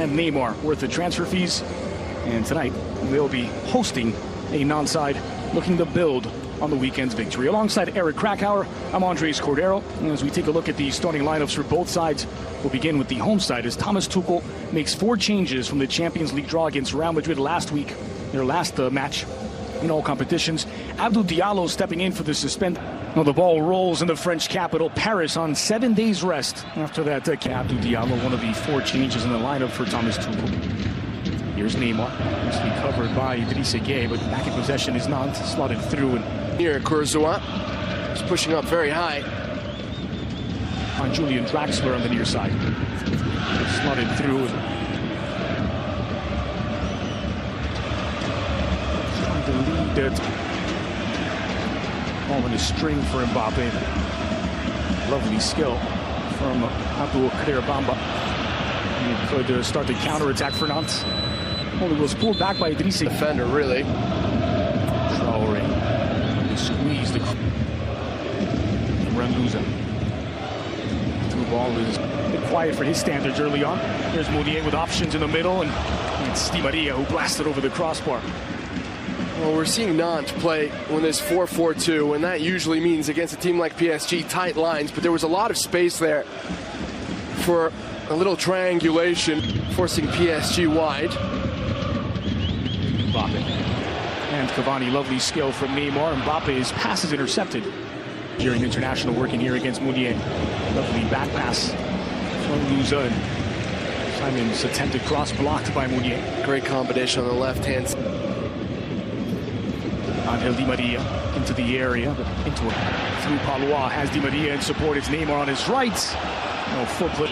and Neymar worth the transfer fees. And tonight, they'll be hosting a non-side looking to build on the weekend's victory. Alongside Eric Krakauer, I'm Andres Cordero. And as we take a look at the starting lineups for both sides, we'll begin with the home side as Thomas Tuchel makes 4 changes from the Champions League draw against Real Madrid last week, their last match in all competitions. Abdou Diallo stepping in for the suspend. Well, the ball rolls in the French capital, Paris, on 7 days rest after that. Abdou Diallo, one of the 4 changes in the lineup for Thomas Tuchel. Here's Neymar, mostly covered by Idrissa Gueye, but back in possession is not slotted through. And here, Kurzawa is pushing up very high. On Julian Draxler on the near side. Slotted through. Trying to lead it. Ball in a string for Mbappe. Lovely skill from Abdul Kader Bamba. He could start the counter-attack for Nantes. Well, it was pulled back by Idrissa. Defender, really. Traoré. Squeezed the Rambuza. Through ball is a bit quiet for his standards early on. There's Mounier with options in the middle, and it's Di Maria who blasted over the crossbar. Well, we're seeing Nantes play when there's 4-4-2, and that usually means against a team like PSG, tight lines, but there was a lot of space there for a little triangulation, forcing PSG wide. Mbappe. And Cavani, lovely skill from Neymar. Mbappe's pass is intercepted during international working here against Mounier. Lovely back pass from Louza. And Simon's attempted cross blocked by Mounier. Great combination on the left hand. Angel Di Maria into the area, through Palois, has Di Maria in support. It's Neymar on his right. No footlet.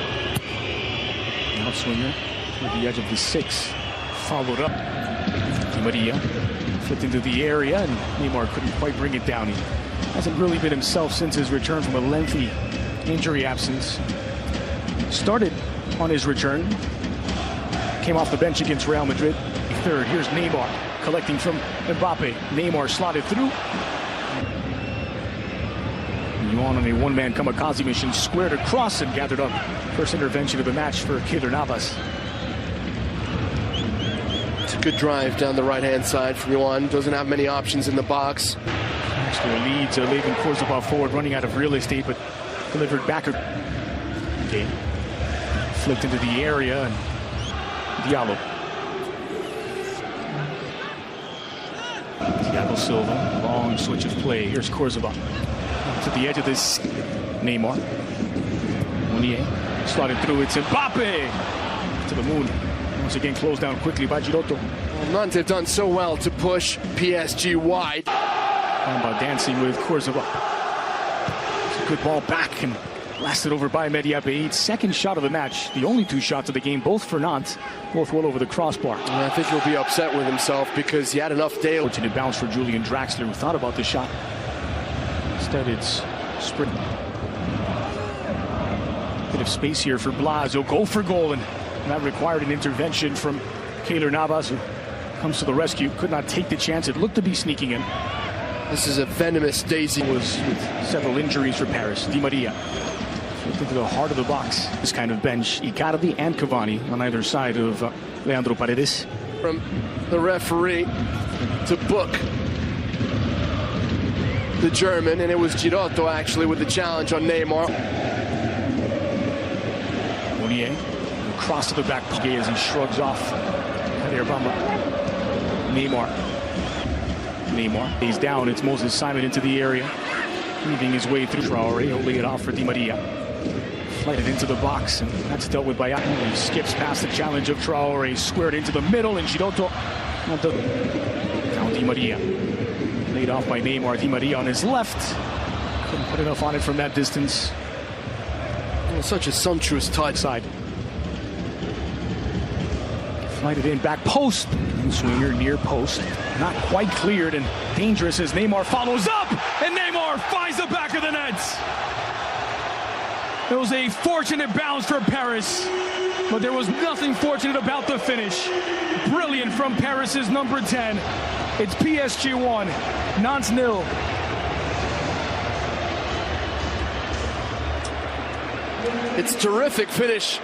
Outswinger to the edge of the 6. Followed up. Di Maria flipped into the area, and Neymar couldn't quite bring it down. He hasn't really been himself since his return from a lengthy injury absence. Started on his return. Came off the bench against Real Madrid. Third, here's Neymar collecting from Mbappe. Neymar slotted through. Yuan on a one-man kamikaze mission, squared across and gathered up. First intervention of the match for Keylor Navas. It's a good drive down the right-hand side from Yuan. Doesn't have many options in the box. Actually leads Levin Kurzawa forward, running out of real estate, but delivered back. Okay. Flipped into the area, and Diallo. Thiago Silva, long switch of play. Here's Kurzawa. To the edge of this, Neymar. Mounier slotted through. It's Mbappe to the moon. Once again closed down quickly by Giroto. Well, Nantes have done so well to push PSG wide. Bamba dancing with Kurzawa. It's a good ball back and blasted over by Mediapaid. Second shot of the match. The only 2 shots of the game, both for Nantes. Both well over the crossbar. And I think he'll be upset with himself because he had enough day. Fortunate bounce for Julian Draxler, who thought about the shot. Instead, it's sprint. Bit of space here for Blas. He'll go for goal, and that required an intervention from Keylor Navas, who comes to the rescue. Could not take the chance. It looked to be sneaking in. This is a venomous daisy. Was with several injuries for Paris. Di Maria flipped into the heart of the box. This kind of bench, Icardi and Cavani on either side of Leandro Paredes. From the referee to book the German, and it was Giroto actually with the challenge on Neymar. Mounier, cross to the back as he shrugs off Kader Bamba. Neymar, he's down. It's Moses Simon into the area, weaving his way through. Traoré, he'll lay it off for Di Maria. Flighted into the box, and that's dealt with by Ayou. He skips past the challenge of Traoré, squared into the middle, and Giroto. Now Di Maria. Laid off by Neymar. Di Maria on his left. Couldn't put enough on it from that distance. Oh, such a sumptuous touch. Side. Flighted in, back post. And swinger near post. Not quite cleared and dangerous as Neymar follows up. And Neymar finds the back of the net. It was a fortunate bounce for Paris, but there was nothing fortunate about the finish. Brilliant from Paris's number 10. It's PSG 1, Nantes 0. It's a terrific finish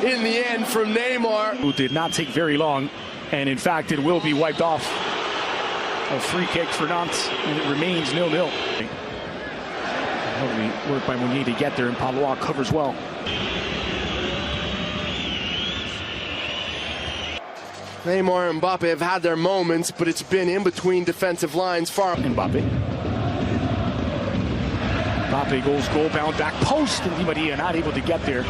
in the end from Neymar. Who did not take very long, and in fact it will be wiped off. A free kick for Nantes, and it remains 0-0. Lovely work by Mounier to get there, and Palois covers well. Neymar and Mbappe have had their moments, but it's been in between defensive lines far. Mbappe goes goal bound back post, and Di Maria not able to get there.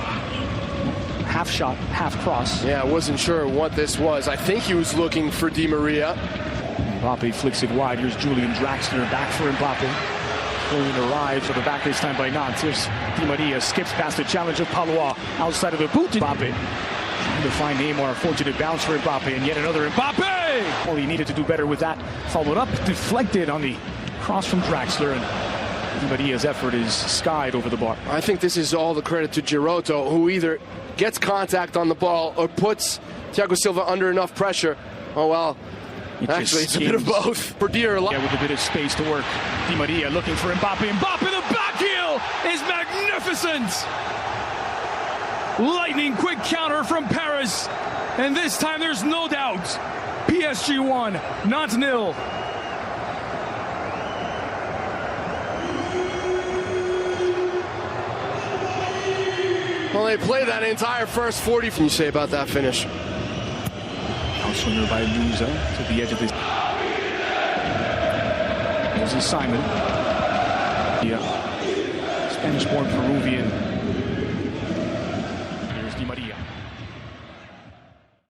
Half shot, half cross. Yeah, I wasn't sure what this was. I think he was looking for Di Maria. Mbappe flicks it wide. Here's Julian Draxler back for Mbappe. Julian arrives at the back this time by Nantes. Here's Di Maria, skips past the challenge of Palois outside of the boot. Mbappe trying to find Neymar. Fortunate bounce for Mbappe, and yet another Mbappe! Well, he needed to do better with that. Followed up, deflected on the cross from Draxler, and Di Maria's effort is skied over the bar. I think this is all the credit to Giroto, who either gets contact on the ball or puts Thiago Silva under enough pressure. Oh, well, actually, it's a bit of both. For dear life. Yeah, with a bit of space to work. Di Maria looking for Mbappe. Mbappe, the back heel is magnificent! Lightning quick counter from Paris. And this time there's no doubt. PSG 1, Nantes 0. Well, they played that entire first 40. What can you say about that finish? Outswinger by Musa to the edge of this. This is Simon. Yeah. Spanish-born Peruvian.